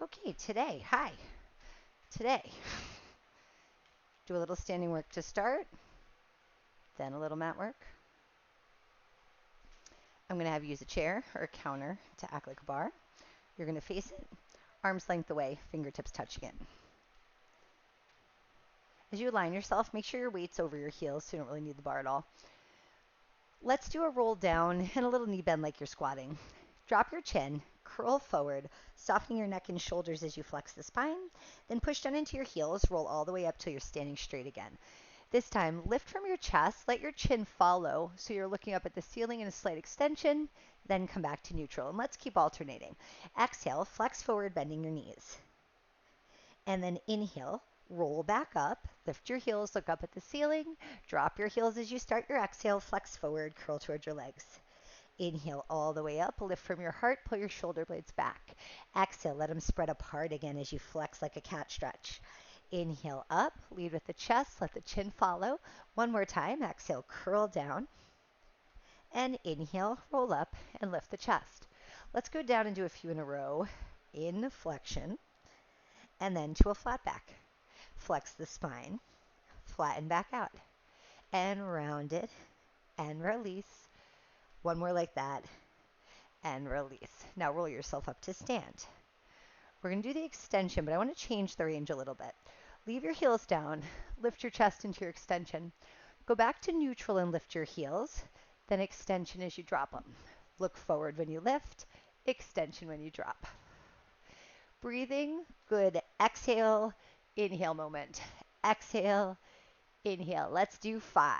Okay, today, do a little standing work to start, then a little mat work. I'm going to have you use a chair or a counter to act like a bar. You're going to face it, arms length away, fingertips touching it. As you align yourself, make sure your weight's over your heels so you don't really need the bar at all. Let's do a roll down and a little knee bend like you're squatting. Drop your chin, curl forward, softening your neck and shoulders as you flex the spine. Then push down into your heels, roll all the way up till you're standing straight again. This time, lift from your chest, let your chin follow so you're looking up at the ceiling in a slight extension, then come back to neutral. And let's keep alternating. Exhale, flex forward, bending your knees. And then inhale, roll back up, lift your heels, look up at the ceiling, drop your heels as you start your exhale, flex forward, curl towards your legs. Inhale all the way up, lift from your heart, pull your shoulder blades back. Exhale, let them spread apart again as you flex like a cat stretch. Inhale up, lead with the chest, let the chin follow. One more time, exhale, curl down. And inhale, roll up and lift the chest. Let's go down and do a few in a row. In flexion, and then to a flat back. Flex the spine, flatten back out, and round it, and release. One more like that, and release. Now roll yourself up to stand. We're going to do the extension, but I want to change the range a little bit. Leave your heels down, lift your chest into your extension. Go back to neutral and lift your heels, then extension as you drop them. Look forward when you lift, extension when you drop. Breathing, good. Exhale, inhale moment. Exhale, inhale. Let's do 5.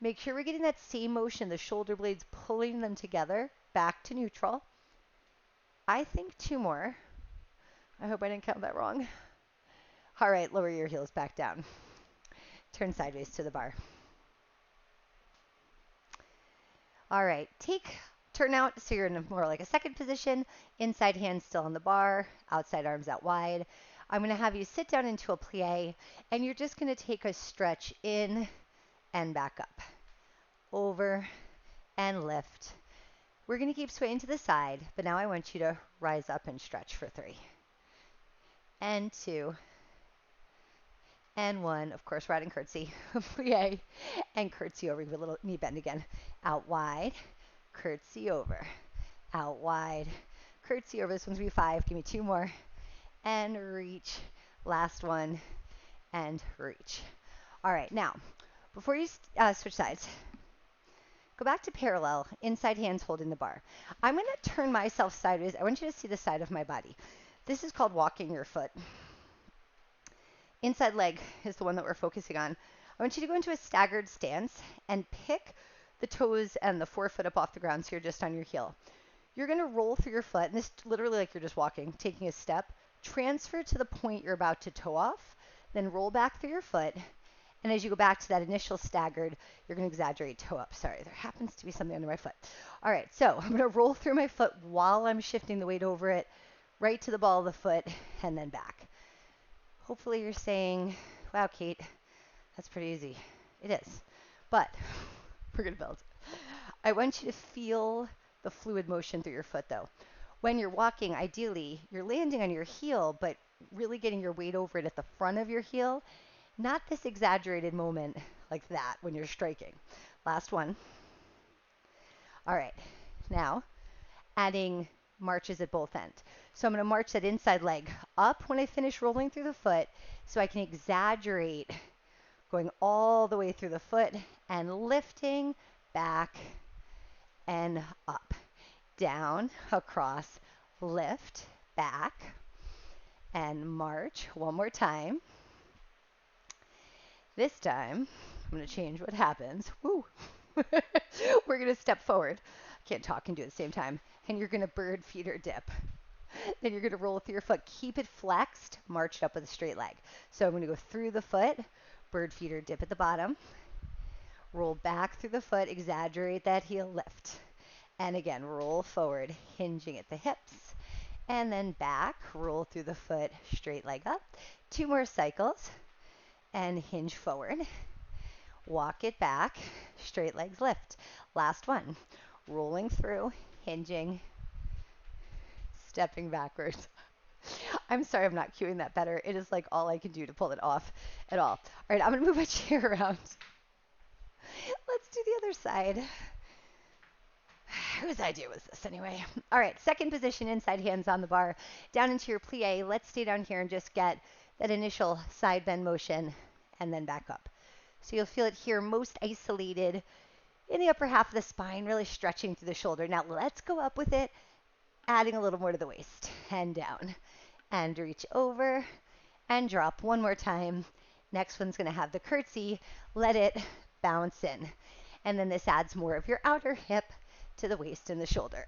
Make sure we're getting that same motion, the shoulder blades pulling them together, back to neutral. I think 2 more. I hope I didn't count that wrong. All right, lower your heels back down. Turn sideways to the bar. All right, turn out so you're in more like a second position. Inside hands still on the bar, outside arms out wide. I'm going to have you sit down into a plie, and you're just going to take a stretch in and back up. Over and lift. We're going to keep swaying to the side, but now I want you to rise up and stretch for 3. And 2. And 1. Of course, riding curtsy. Plie. And curtsy over with a little knee bend again. Out wide. Curtsy over. Out wide. Curtsy over. This one's going to be 5. Give me 2 more. And reach. Last one. And reach. All right. Now, before you switch sides, go back to parallel, inside hands holding the bar. I'm going to turn myself sideways. I want you to see the side of my body. This is called walking your foot. Inside leg is the one that we're focusing on. I want you to go into a staggered stance and pick the toes and the forefoot up off the ground so you're just on your heel. You're going to roll through your foot, and this is literally like you're just walking, taking a step. Transfer to the point you're about to toe off, then roll back through your foot. And as you go back to that initial staggered, you're going to exaggerate toe up. Sorry, there happens to be something under my foot. All right, so I'm going to roll through my foot while I'm shifting the weight over it, right to the ball of the foot, and then back. Hopefully you're saying, wow, Kate, that's pretty easy. It is. But we're going to build. I want you to feel the fluid motion through your foot, though. When you're walking, ideally, you're landing on your heel, but really getting your weight over it at the front of your heel. Not this exaggerated moment like that when you're striking. Last one. All right. Now, adding marches at both ends. So I'm going to march that inside leg up when I finish rolling through the foot so I can exaggerate going all the way through the foot and lifting back and up. Down, across, lift, back, and march. One more time. This time, I'm going to change what happens. Woo! We're going to step forward. Can't talk and do it at the same time. And you're going to bird feeder dip. Then you're going to roll through your foot. Keep it flexed. March it up with a straight leg. So I'm going to go through the foot. Bird feeder dip at the bottom. Roll back through the foot. Exaggerate that heel lift. And again, roll forward, hinging at the hips. And then back. Roll through the foot. Straight leg up. 2 more cycles. And hinge forward. Walk it back. Straight legs lift. Last one. Rolling through, hinging, stepping backwards. I'm sorry I'm not cueing that better. It is like all I can do to pull it off at all. All right, I'm going to move my chair around. Let's do the other side. Whose idea was this anyway? All right, second position, inside hands on the bar, down into your plie. Let's stay down here and just get that initial side bend motion and then back up. So you'll feel it here most isolated in the upper half of the spine, really stretching through the shoulder. Now let's go up with it, adding a little more to the waist and down. And reach over and drop one more time. Next one's going to have the curtsy. Let it bounce in. And then this adds more of your outer hip to the waist and the shoulder.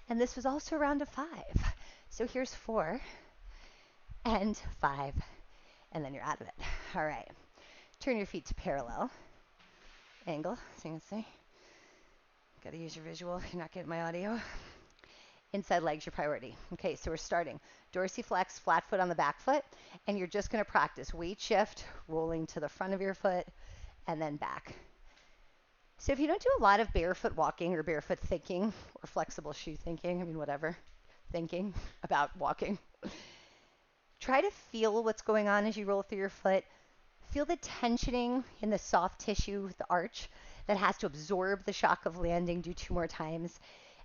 And this was also a round of 5. So here's 4 and 5. And then you're out of it. All right. Turn your feet to parallel angle, so you can see. Got to use your visual if you're not getting my audio. Inside leg's your priority. Okay, so we're starting. Dorsiflex, flat foot on the back foot, and you're just going to practice weight shift, rolling to the front of your foot, and then back. So if you don't do a lot of barefoot walking or barefoot thinking, or flexible shoe thinking, I mean whatever, thinking about walking, try to feel what's going on as you roll through your foot. Feel the tensioning in the soft tissue, the arch, that has to absorb the shock of landing. Do 2 more times.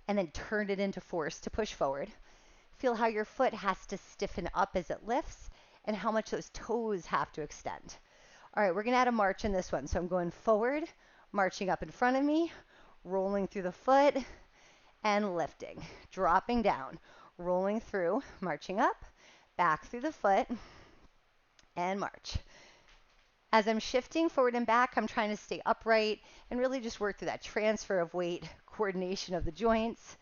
And then turn it into force to push forward. Feel how your foot has to stiffen up as it lifts and how much those toes have to extend. All right, we're going to add a march in this one. So I'm going forward, marching up in front of me, rolling through the foot, and lifting. Dropping down, rolling through, marching up, back through the foot, and march. As I'm shifting forward and back, I'm trying to stay upright and really just work through that transfer of weight, coordination of the joints.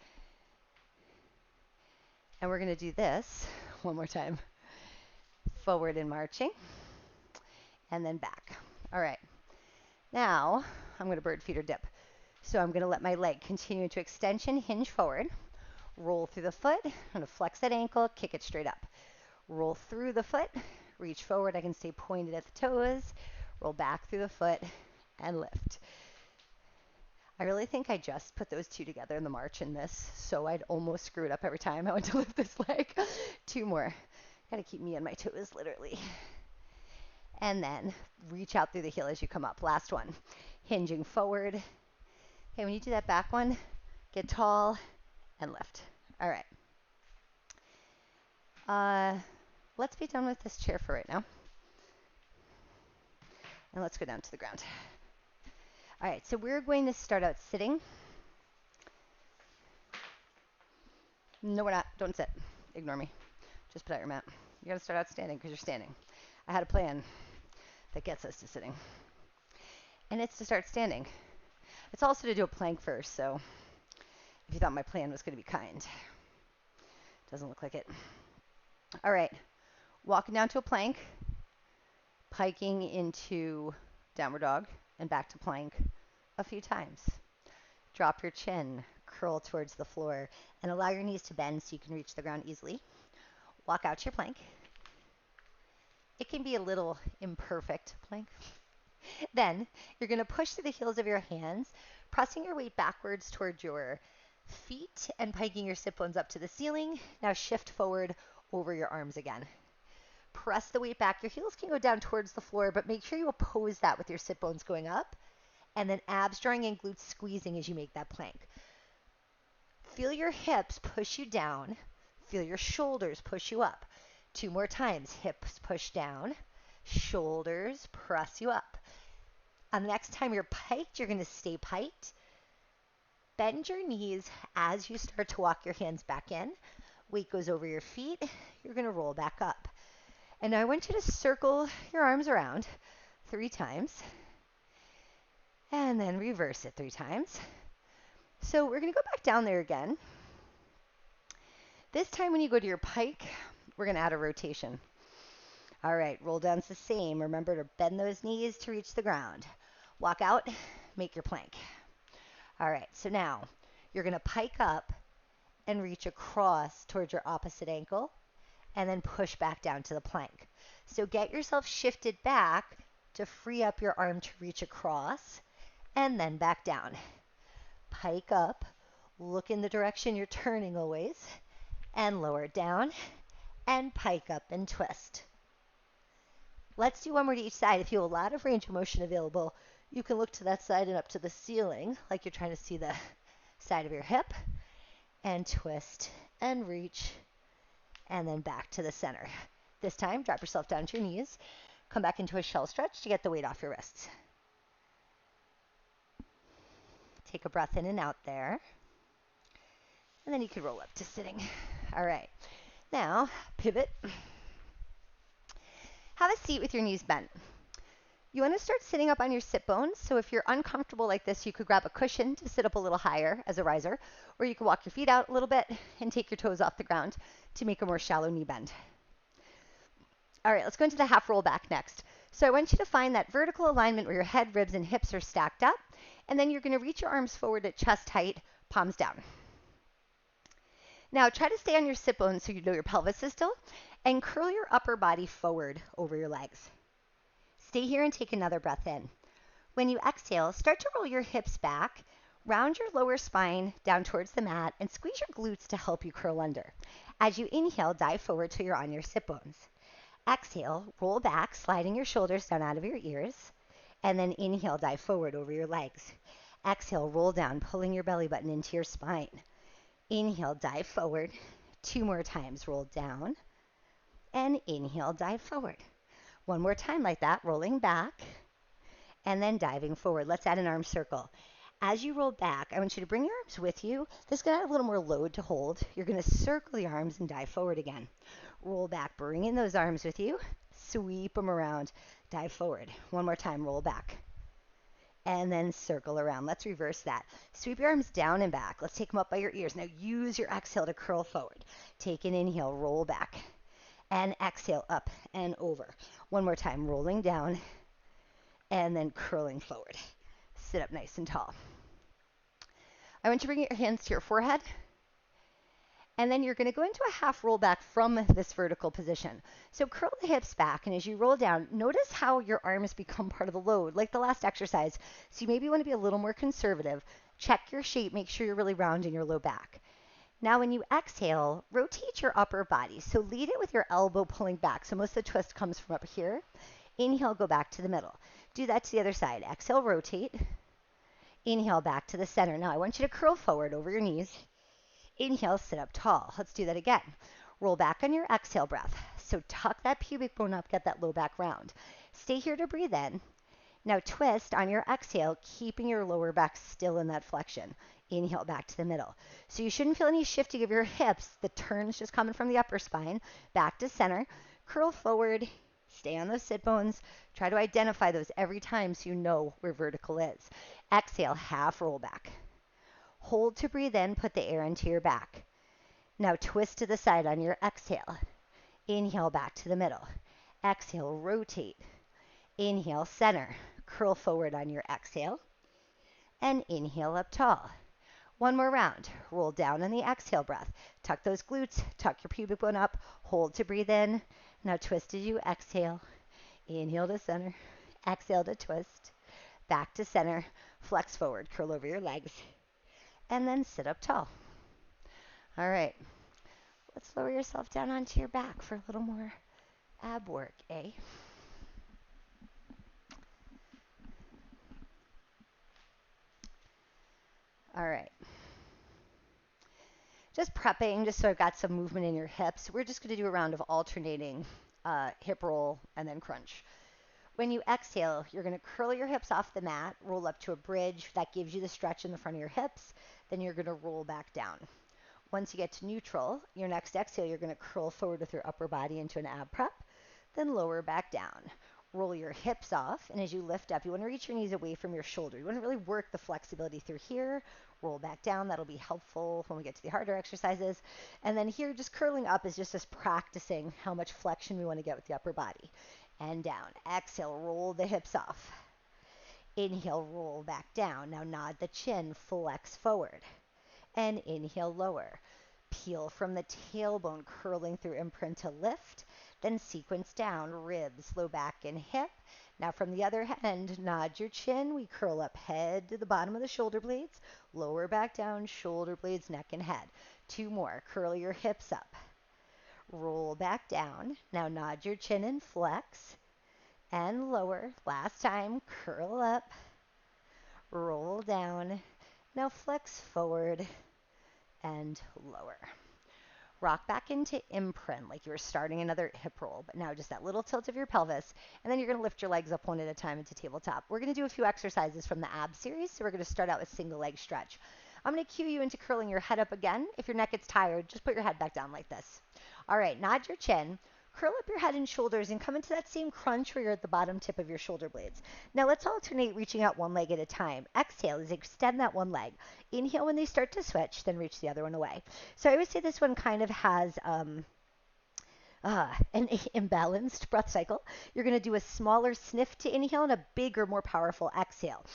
And we're going to do this one more time. Forward and marching, and then back. All right. Now, I'm going to bird feeder dip. So I'm going to let my leg continue to extension, hinge forward, roll through the foot. I'm going to flex that ankle, kick it straight up. Roll through the foot, reach forward. I can stay pointed at the toes. Roll back through the foot and lift. I really think I just put those 2 together in the march in this, so I'd almost screw it up every time I went to lift this leg. 2 more. Got to keep me on my toes, literally. And then reach out through the heel as you come up. Last one. Hinging forward. Okay, when you do that back one, get tall and lift. All right. Let's be done with this chair for right now. And let's go down to the ground. All right, so we're going to start out sitting. No, we're not. Don't sit. Ignore me. Just put out your mat. You got to start out standing because you're standing. I had a plan that gets us to sitting. And it's to start standing. It's also to do a plank first, so if you thought my plan was going to be kind, doesn't look like it. All right, walking down to a plank, piking into downward dog, and back to plank a few times. Drop your chin, curl towards the floor, and allow your knees to bend so you can reach the ground easily. Walk out to your plank. It can be a little imperfect plank. Then you're going to push through the heels of your hands, pressing your weight backwards towards your feet and piking your sit bones up to the ceiling. Now shift forward over your arms again. Press the weight back. Your heels can go down towards the floor, but make sure you oppose that with your sit bones going up. And then abs drawing and glutes squeezing as you make that plank. Feel your hips push you down. Feel your shoulders push you up. 2 more times. Hips push down. Shoulders press you up. On the next time you're piked, you're going to stay piked. Bend your knees as you start to walk your hands back in. Weight goes over your feet. You're going to roll back up. And now I want you to circle your arms around 3 times. And then reverse it 3 times. So we're going to go back down there again. This time when you go to your pike, we're going to add a rotation. All right, roll down's the same. Remember to bend those knees to reach the ground. Walk out, make your plank. All right, so now you're going to pike up and reach across towards your opposite ankle and then push back down to the plank. So get yourself shifted back to free up your arm to reach across and then back down. Pike up, look in the direction you're turning always, and lower it down and pike up and twist. Let's do one more to each side. If you have a lot of range of motion available, you can look to that side and up to the ceiling like you're trying to see the side of your hip, and twist and reach, and then back to the center. This time, drop yourself down to your knees. Come back into a shell stretch to get the weight off your wrists. Take a breath in and out there. And then you can roll up to sitting. All right. Now, pivot. Have a seat with your knees bent. You want to start sitting up on your sit bones. So if you're uncomfortable like this, you could grab a cushion to sit up a little higher as a riser, or you could walk your feet out a little bit and take your toes off the ground to make a more shallow knee bend. All right, let's go into the half roll back next. So I want you to find that vertical alignment where your head, ribs, and hips are stacked up, and then you're going to reach your arms forward at chest height, palms down. Now try to stay on your sit bones so you know your pelvis is still, and curl your upper body forward over your legs. Stay here and take another breath in. When you exhale, start to roll your hips back, round your lower spine down towards the mat, and squeeze your glutes to help you curl under. As you inhale, dive forward till you're on your sit bones. Exhale, roll back, sliding your shoulders down out of your ears, and then inhale, dive forward over your legs. Exhale, roll down, pulling your belly button into your spine. Inhale, dive forward. 2 more times, roll down, and inhale, dive forward. 1 more time like that, rolling back, and then diving forward. Let's add an arm circle. As you roll back, I want you to bring your arms with you. This is going to add a little more load to hold. You're going to circle your arms and dive forward again. Roll back, bring in those arms with you. Sweep them around, dive forward. 1 more time, roll back. And then circle around. Let's reverse that. Sweep your arms down and back. Let's take them up by your ears. Now use your exhale to curl forward. Take an inhale, roll back. And exhale, up and over. 1 more time, rolling down and then curling forward. Sit up nice and tall. I want you to bring your hands to your forehead. And then you're going to go into a half roll back from this vertical position. So curl the hips back, and as you roll down, notice how your arms become part of the load, like the last exercise. So you maybe want to be a little more conservative. Check your shape, make sure you're really round in your low back. Now when you exhale, rotate your upper body. So lead it with your elbow pulling back. So most of the twist comes from up here. Inhale, go back to the middle. Do that to the other side. Exhale, rotate. Inhale, back to the center. Now I want you to curl forward over your knees. Inhale, sit up tall. Let's do that again. Roll back on your exhale breath. So tuck that pubic bone up, get that low back round. Stay here to breathe in. Now twist on your exhale, keeping your lower back still in that flexion. Inhale, back to the middle. So you shouldn't feel any shifting of your hips. The turn's just coming from the upper spine. Back to center. Curl forward. Stay on those sit bones. Try to identify those every time so you know where vertical is. Exhale, half roll back. Hold to breathe in, put the air into your back. Now twist to the side on your exhale. Inhale, back to the middle. Exhale, rotate. Inhale, center. Curl forward on your exhale. And inhale up tall. 1 more round. Roll down on the exhale breath. Tuck those glutes, tuck your pubic bone up. Hold to breathe in. Now twist as you exhale. Inhale to center. Exhale to twist. Back to center. Flex forward. Curl over your legs. And then sit up tall. All right. Let's lower yourself down onto your back for a little more ab work, eh? All right. Just prepping, just so I've got some movement in your hips. We're just going to do a round of alternating hip roll and then crunch. When you exhale, you're going to curl your hips off the mat, roll up to a bridge. That gives you the stretch in the front of your hips. Then you're going to roll back down. Once you get to neutral, your next exhale, you're going to curl forward with your upper body into an ab prep, then lower back down. Roll your hips off, and as you lift up, you want to reach your knees away from your shoulder. You want to really work the flexibility through here. Roll back down. That'll be helpful when we get to the harder exercises. And then here, just curling up is just us practicing how much flexion we want to get with the upper body. And down. Exhale, roll the hips off. Inhale, roll back down. Now nod the chin, flex forward. And inhale, lower. Peel from the tailbone, curling through imprint to lift. Then sequence down, ribs, low back, and hip. Now from the other end, nod your chin. We curl up head to the bottom of the shoulder blades. Lower back down, shoulder blades, neck, and head. 2 more. Curl your hips up. roll back down. Now nod your chin and flex and lower. Last time, curl up, roll down. Now flex forward and lower. Rock back into imprint like you were starting another hip roll, but now just that little tilt of your pelvis, and then you're going to lift your legs up one at a time into tabletop. We're going to do a few exercises from the ab series, so we're going to start out with single leg stretch. I'm going to cue you into curling your head up again. If your neck gets tired, just put your head back down like this. All right, nod your chin. Curl up your head and shoulders and come into that same crunch where you're at the bottom tip of your shoulder blades. Now let's alternate reaching out one leg at a time. Exhale as you extend that one leg. Inhale when they start to switch, then reach the other one away. So I always say this one kind of has an imbalanced breath cycle. You're going to do a smaller sniff to inhale and a bigger, more powerful exhale.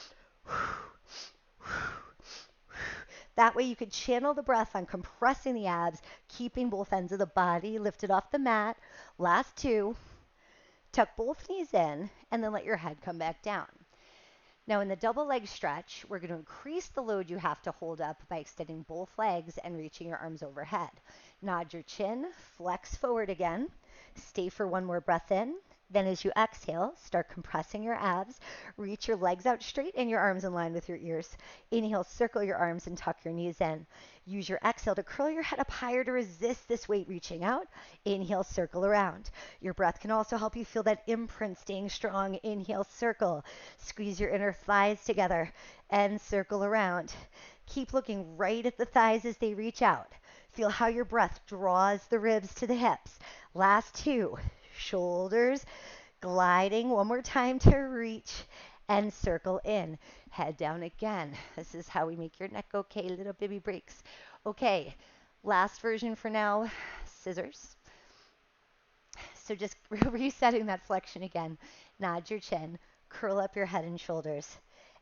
That way you could channel the breath on compressing the abs, keeping both ends of the body lifted off the mat. Last two. Tuck both knees in and then let your head come back down. Now in the double leg stretch, we're going to increase the load you have to hold up by extending both legs and reaching your arms overhead. Nod your chin, flex forward again. Stay for one more breath in. Then as you exhale, start compressing your abs. Reach your legs out straight and your arms in line with your ears. Inhale, circle your arms and tuck your knees in. Use your exhale to curl your head up higher to resist this weight reaching out. Inhale, circle around. Your breath can also help you feel that imprint staying strong. Inhale, circle. Squeeze your inner thighs together and circle around. Keep looking right at the thighs as they reach out. Feel how your breath draws the ribs to the hips. Last two. Shoulders gliding one more time to reach and circle in. Head down again. This is how we make your neck okay. Little baby breaks. Okay, last version for now, scissors. So just resetting that flexion again. Nod your chin, curl up your head and shoulders,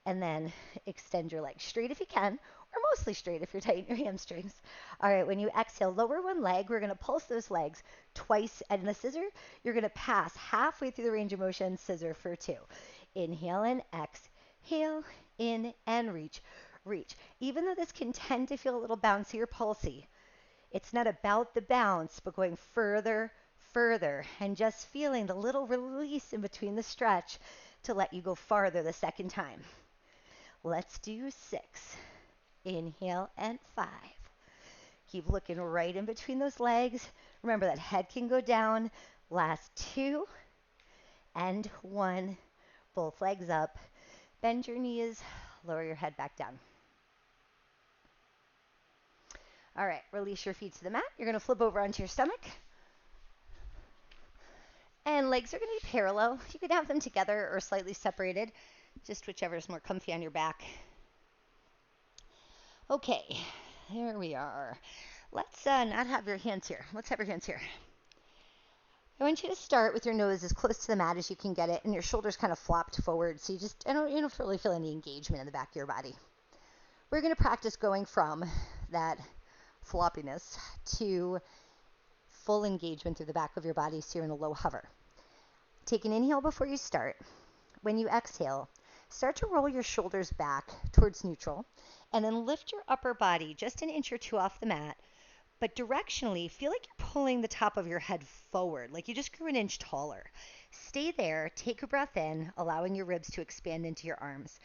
and then extend your legs straight if you can, or mostly straight if you're tight in your hamstrings. All right, when you exhale, lower one leg. We're going to pulse those legs twice. And in the scissor, you're going to pass halfway through the range of motion, scissor for two. Inhale and exhale, in and reach, reach. Even though this can tend to feel a little bouncy or pulsy, it's not about the bounce, but going further, further, and just feeling the little release in between the stretch to let you go farther the second time. Let's do 6. Inhale and 5. Keep looking right in between those legs. Remember that head can go down. Last 2 and 1. Both legs up. Bend your knees. Lower your head back down. All right, release your feet to the mat. You're going to flip over onto your stomach. And legs are going to be parallel. You could have them together or slightly separated, just whichever is more comfy on your back. Okay, here we are. Let's not have your hands here. Let's have your hands here. I want you to start with your nose as close to the mat as you can get it, and your shoulders kind of flopped forward, so you don't really feel any engagement in the back of your body. We're going to practice going from that floppiness to full engagement through the back of your body, so you're in a low hover. Take an inhale before you start. When you exhale, start to roll your shoulders back towards neutral, and then lift your upper body just an inch or two off the mat, but directionally, feel like you're pulling the top of your head forward, like you just grew an inch taller. Stay there, take a breath in, allowing your ribs to expand into your arms.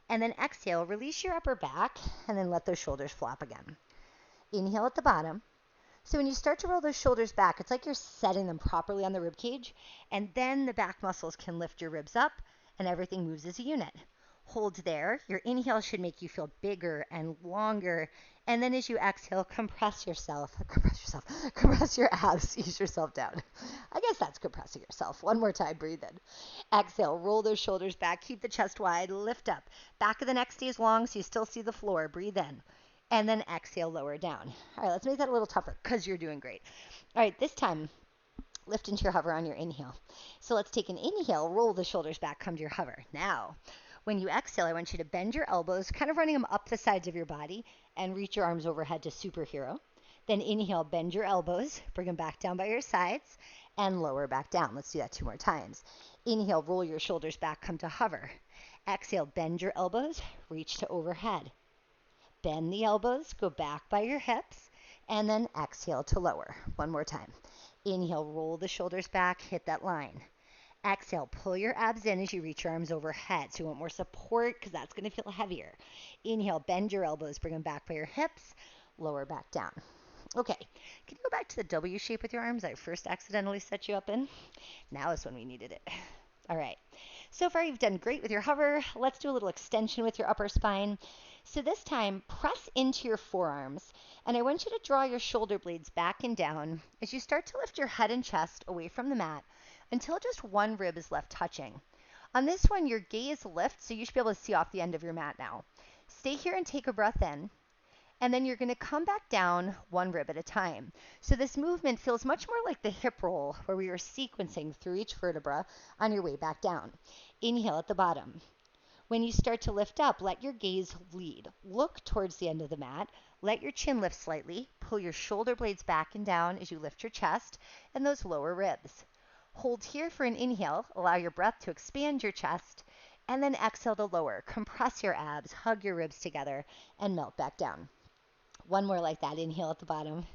And then exhale, release your upper back, and then let those shoulders flop again. Inhale at the bottom. So when you start to roll those shoulders back, it's like you're setting them properly on the rib cage, and then the back muscles can lift your ribs up, and everything moves as a unit. Hold there. Your inhale should make you feel bigger and longer, and then as you exhale, compress your abs, ease yourself down. I guess that's compressing yourself. One more time, breathe in. Exhale, roll those shoulders back, keep the chest wide, lift up. Back of the neck stays long so you still see the floor. Breathe in. And then exhale, lower down. All right, let's make that a little tougher because you're doing great. All right, this time, lift into your hover on your inhale. So let's take an inhale, roll the shoulders back, come to your hover. Now, when you exhale, I want you to bend your elbows, kind of running them up the sides of your body, and reach your arms overhead to superhero. Then inhale, bend your elbows, bring them back down by your sides, and lower back down. Let's do that 2 more times. Inhale, roll your shoulders back, come to hover. Exhale, bend your elbows, reach to overhead. Bend the elbows, go back by your hips, and then exhale to lower. 1 more time. Inhale, roll the shoulders back, hit that line. Exhale, pull your abs in as you reach your arms overhead. So you want more support because that's going to feel heavier. Inhale, bend your elbows, bring them back by your hips, lower back down. Okay, can you go back to the W shape with your arms I first accidentally set you up in? Now is when we needed it. All right, so far you've done great with your hover. Let's do a little extension with your upper spine. So this time, press into your forearms, and I want you to draw your shoulder blades back and down as you start to lift your head and chest away from the mat until just one rib is left touching. On this one, your gaze lifts, so you should be able to see off the end of your mat now. Stay here and take a breath in, and then you're going to come back down one rib at a time. So this movement feels much more like the hip roll, where we are sequencing through each vertebra on your way back down. Inhale at the bottom. When you start to lift up, let your gaze lead. Look towards the end of the mat. Let your chin lift slightly. Pull your shoulder blades back and down as you lift your chest and those lower ribs. Hold here for an inhale. Allow your breath to expand your chest. And then exhale to lower. Compress your abs, hug your ribs together, and melt back down. One more like that. Inhale at the bottom.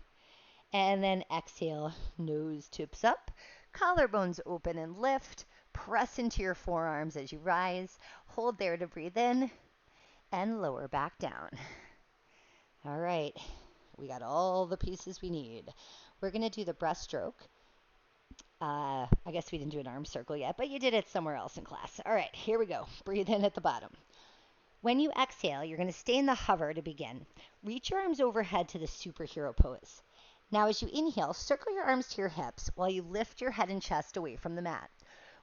And then exhale, nose tips up. Collarbones open and lift. Press into your forearms as you rise. Hold there to breathe in and lower back down. All right, we got all the pieces we need. We're going to do the breaststroke. I guess we didn't do an arm circle yet, but you did it somewhere else in class. All right, here we go. Breathe in at the bottom. When you exhale, you're going to stay in the hover to begin. Reach your arms overhead to the superhero pose. Now, as you inhale, circle your arms to your hips while you lift your head and chest away from the mat.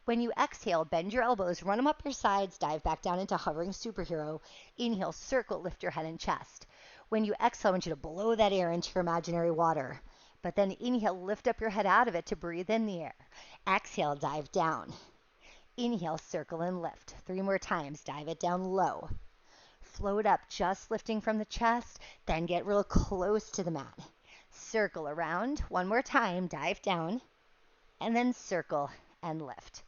When you exhale, bend your elbows, run them up your sides, dive back down into hovering superhero. Inhale, circle, lift your head and chest. When you exhale, I want you to blow that air into your imaginary water. But then inhale, lift up your head out of it to breathe in the air. Exhale, dive down. Inhale, circle and lift. 3 more times, dive it down low. Float up, just lifting from the chest, then get real close to the mat. Circle around, 1 more time, dive down, and then circle and lift.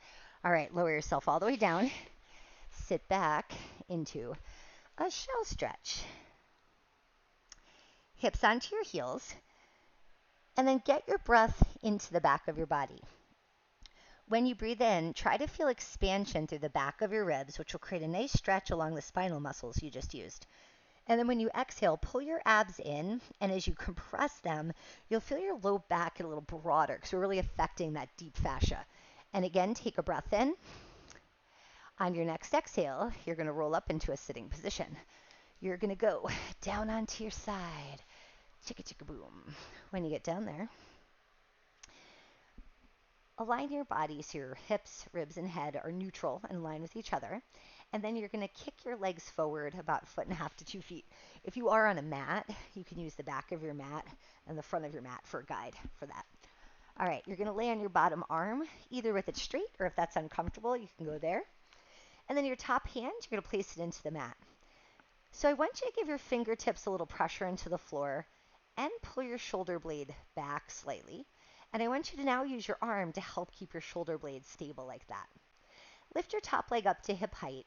All right, lower yourself all the way down. Sit back into a shell stretch. Hips onto your heels, and then get your breath into the back of your body. When you breathe in, try to feel expansion through the back of your ribs, which will create a nice stretch along the spinal muscles you just used. And then when you exhale, pull your abs in, and as you compress them, you'll feel your low back get a little broader because we're really affecting that deep fascia. And again, take a breath in. On your next exhale, you're going to roll up into a sitting position. You're going to go down onto your side. Chicka chicka boom. When you get down there, align your body so your hips, ribs, and head are neutral and in line with each other. And then you're going to kick your legs forward about 1.5 to 2 feet. If you are on a mat, you can use the back of your mat and the front of your mat for a guide for that. All right, you're going to lay on your bottom arm, either with it straight or if that's uncomfortable, you can go there. And then your top hand, you're going to place it into the mat. So I want you to give your fingertips a little pressure into the floor and pull your shoulder blade back slightly. And I want you to now use your arm to help keep your shoulder blade stable like that. Lift your top leg up to hip height.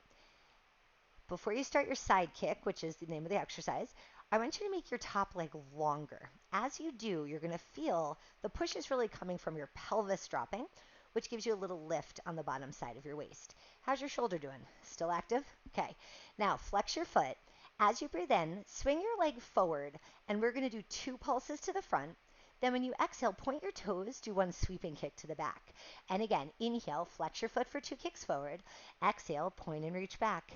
Before you start your side kick, which is the name of the exercise, I want you to make your top leg longer. As you do, you're going to feel the push is really coming from your pelvis dropping, which gives you a little lift on the bottom side of your waist. How's your shoulder doing? Still active? Okay. Now flex your foot. As you breathe in, swing your leg forward, and we're going to do 2 pulses to the front. Then when you exhale, point your toes, do 1 sweeping kick to the back. And again, inhale, flex your foot for 2 kicks forward. Exhale, point and reach back.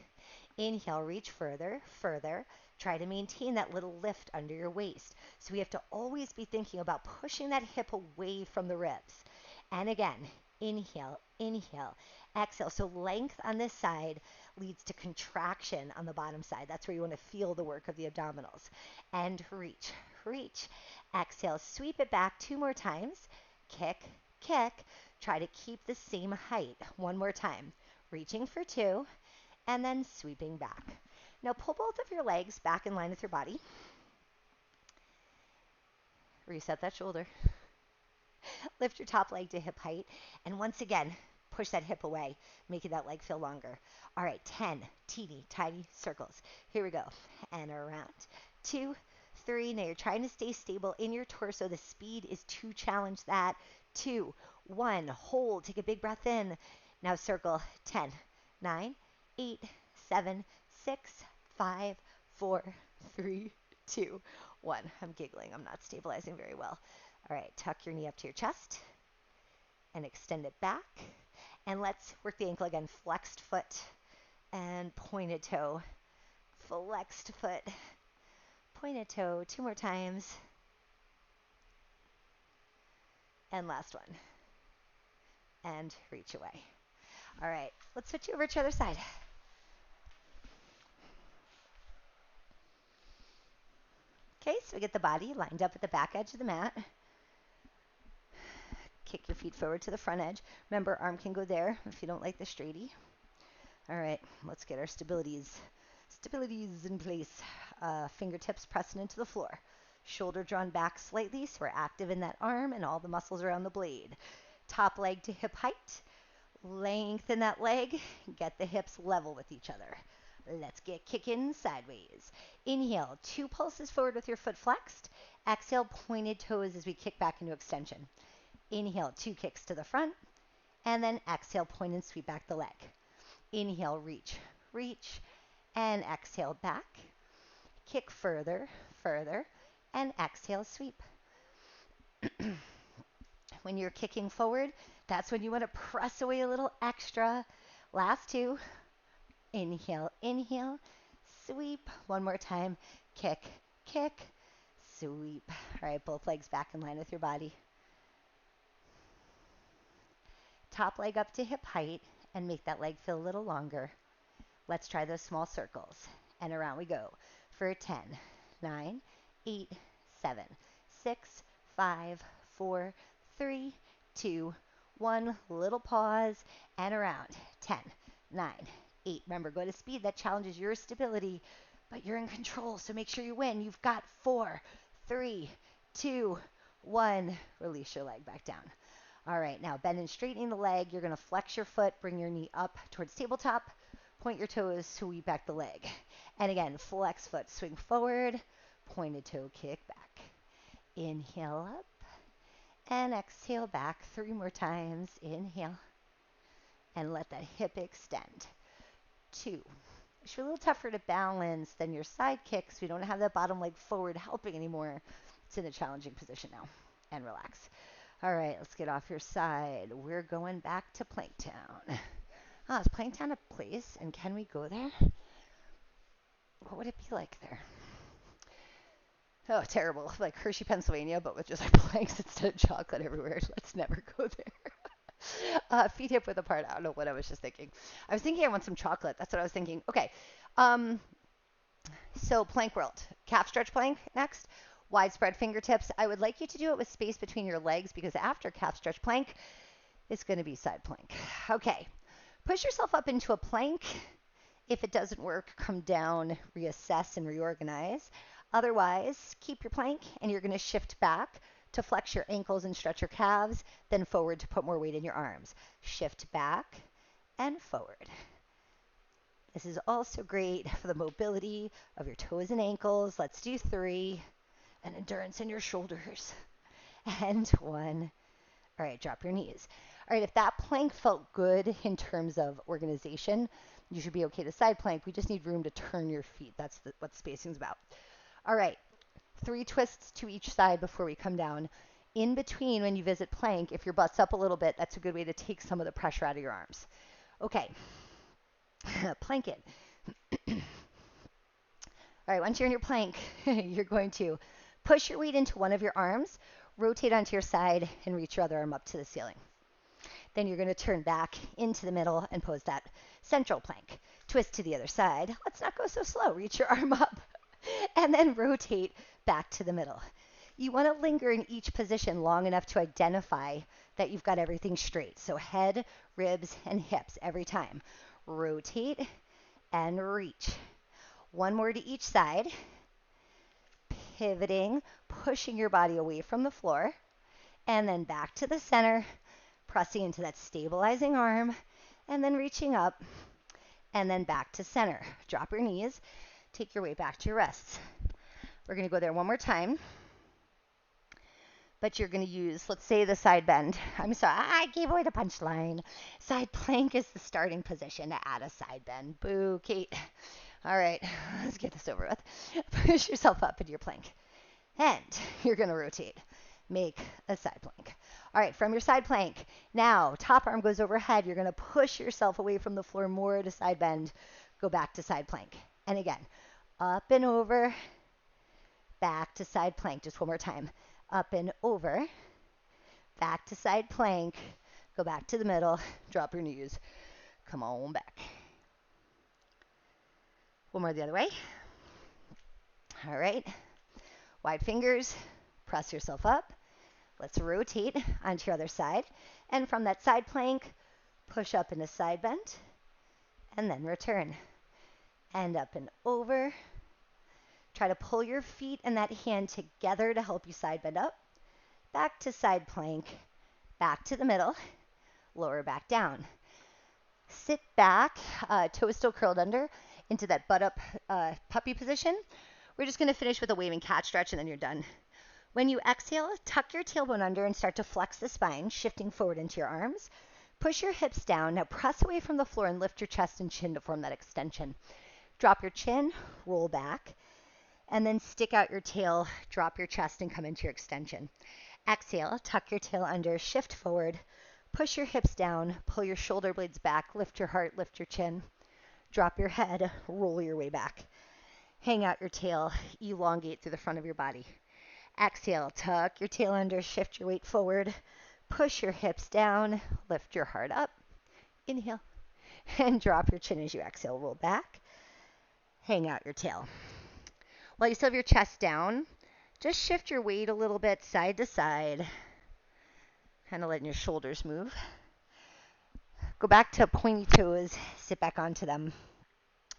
Inhale, reach further, further. Try to maintain that little lift under your waist. So we have to always be thinking about pushing that hip away from the ribs. And again, inhale, inhale, exhale. So length on this side leads to contraction on the bottom side. That's where you want to feel the work of the abdominals. And reach, reach. Exhale, sweep it back 2 more times. Kick, kick. Try to keep the same height. 1 more time. Reaching for 2. And then sweeping back. Now pull both of your legs back in line with your body. Reset that shoulder. Lift your top leg to hip height. And once again, push that hip away, making that leg feel longer. All right, 10 teeny tiny circles. Here we go. And around. 2, 3. Now you're trying to stay stable in your torso. The speed is to challenge that. 2, 1. Hold. Take a big breath in. Now circle. 10, 9, 8, 7, 6, 5, 4, 3, 2, 1. I'm giggling. I'm not stabilizing very well. All right, tuck your knee up to your chest and extend it back. And let's work the ankle again. Flexed foot and pointed toe. Flexed foot, pointed toe. 2 more times. And last one. And reach away. All right, let's switch over to the other side. Okay, so we get the body lined up at the back edge of the mat. Kick your feet forward to the front edge. Remember, arm can go there if you don't like the straighty. All right, let's get our stabilities in place. Fingertips pressing into the floor. Shoulder drawn back slightly so we're active in that arm and all the muscles around the blade. Top leg to hip height. Lengthen that leg. Get the hips level with each other. Let's get kicking sideways. Inhale, 2 pulses forward with your foot flexed. Exhale, pointed toes as we kick back into extension. Inhale, 2 kicks to the front. And then exhale, point and sweep back the leg. Inhale, reach, reach. And exhale, back. Kick further, further. And exhale, sweep. When you're kicking forward, that's when you want to press away a little extra. Last 2. Inhale, inhale, sweep. One more time. Kick, kick, sweep. All right, both legs back in line with your body. Top leg up to hip height and make that leg feel a little longer. Let's try those small circles. And around we go for 10, 9, 8, 7, 6, 5, 4, 3, 2, 1. Little pause and around. 10, 9, 8. Remember, go to speed. That challenges your stability, but you're in control, so make sure you win. You've got 4, 3, 2, 1. Release your leg back down. All right, now bend and straightening the leg. You're going to flex your foot, bring your knee up towards tabletop, point your toes, sweep back the leg. And again, flex foot, swing forward, pointed toe, kick back. Inhale up and exhale back 3 more times. Inhale and let that hip extend. 2. It's a little tougher to balance than your side kicks. We don't have that bottom leg forward helping anymore. It's in a challenging position now. And relax. All right, let's get off your side. We're going back to Planktown. Is Planktown a place? And can we go there? What would it be like there? Oh, terrible. Like Hershey, Pennsylvania, but with just like planks instead of chocolate everywhere. Let's never go there. Feet hip width apart. I don't know what I was just thinking. I was thinking I want some chocolate. That's what I was thinking. Okay. So plank world. Calf stretch plank next. Widespread fingertips. I would like you to do it with space between your legs because after calf stretch plank, it's going to be side plank. Okay. Push yourself up into a plank. If it doesn't work, come down, reassess, and reorganize. Otherwise, keep your plank, and you're going to shift back to flex your ankles and stretch your calves, then forward to put more weight in your arms. Shift back and forward. This is also great for the mobility of your toes and ankles. Let's do 3. And endurance in your shoulders. And 1. All right, drop your knees. All right, if that plank felt good in terms of organization, you should be okay to side plank. We just need room to turn your feet. That's what spacing's about. All right, 3 twists to each side before we come down. In between, when you visit plank, if your butt's up a little bit, that's a good way to take some of the pressure out of your arms. Okay, plank it. All right, once you're in your plank, you're going to push your weight into one of your arms, rotate onto your side, and reach your other arm up to the ceiling. Then you're going to turn back into the middle and pose that central plank. Twist to the other side. Let's not go so slow. Reach your arm up and then rotate back to the middle. You want to linger in each position long enough to identify that you've got everything straight. So head, ribs, and hips every time. Rotate and reach. One more to each side. Pivoting, pushing your body away from the floor, and then back to the center, pressing into that stabilizing arm, and then reaching up, and then back to center. Drop your knees, take your weight back to your wrists. We're going to go there one more time. But you're going to use, let's say, the side bend. I'm sorry, I gave away the punchline. Side plank is the starting position to add a side bend. Boo, Kate. All right, let's get this over with. Push yourself up into your plank. And you're going to rotate. Make a side plank. All right, from your side plank, now top arm goes overhead. You're going to push yourself away from the floor more to side bend. Go back to side plank. And again, up and over, back to side plank. Just one more time. Up and over, back to side plank, go back to the middle, drop your knees, come on back. One more the other way. All right, wide fingers, press yourself up. Let's rotate onto your other side. And from that side plank, push up into side bend, and then return. And up and over. Try to pull your feet and that hand together to help you side bend up. Back to side plank, back to the middle, lower back down. Sit back, toes still curled under, into that butt up puppy position. We're just going to finish with a waving cat stretch and then you're done. When you exhale, tuck your tailbone under and start to flex the spine, shifting forward into your arms. Push your hips down. Now press away from the floor and lift your chest and chin to form that extension. Drop your chin, roll back, and then stick out your tail, drop your chest, and come into your extension. Exhale, tuck your tail under, shift forward, push your hips down, pull your shoulder blades back, lift your heart, lift your chin, drop your head, roll your way back. Hang out your tail, elongate through the front of your body. Exhale, tuck your tail under, shift your weight forward, push your hips down, lift your heart up. Inhale, and drop your chin as you exhale, roll back. Hang out your tail. While you still have your chest down, just shift your weight a little bit side to side, kind of letting your shoulders move. Go back to pointy toes, sit back onto them.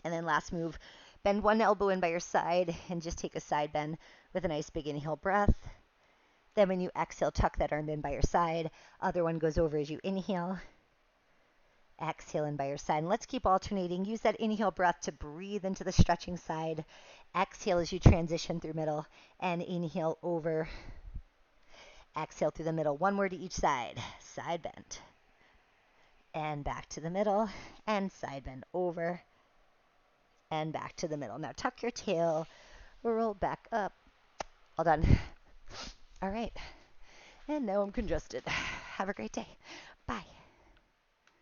And then last move, bend one elbow in by your side and just take a side bend with a nice big inhale breath. Then when you exhale, tuck that arm in by your side. Other one goes over as you inhale. Exhale in by your side. And let's keep alternating. Use that inhale breath to breathe into the stretching side. Exhale as you transition through middle. And inhale over. Exhale through the middle. One more to each side. Side bend. And back to the middle. And side bend over. And back to the middle. Now tuck your tail. Roll back up. All done. All right. And now I'm congested. Have a great day.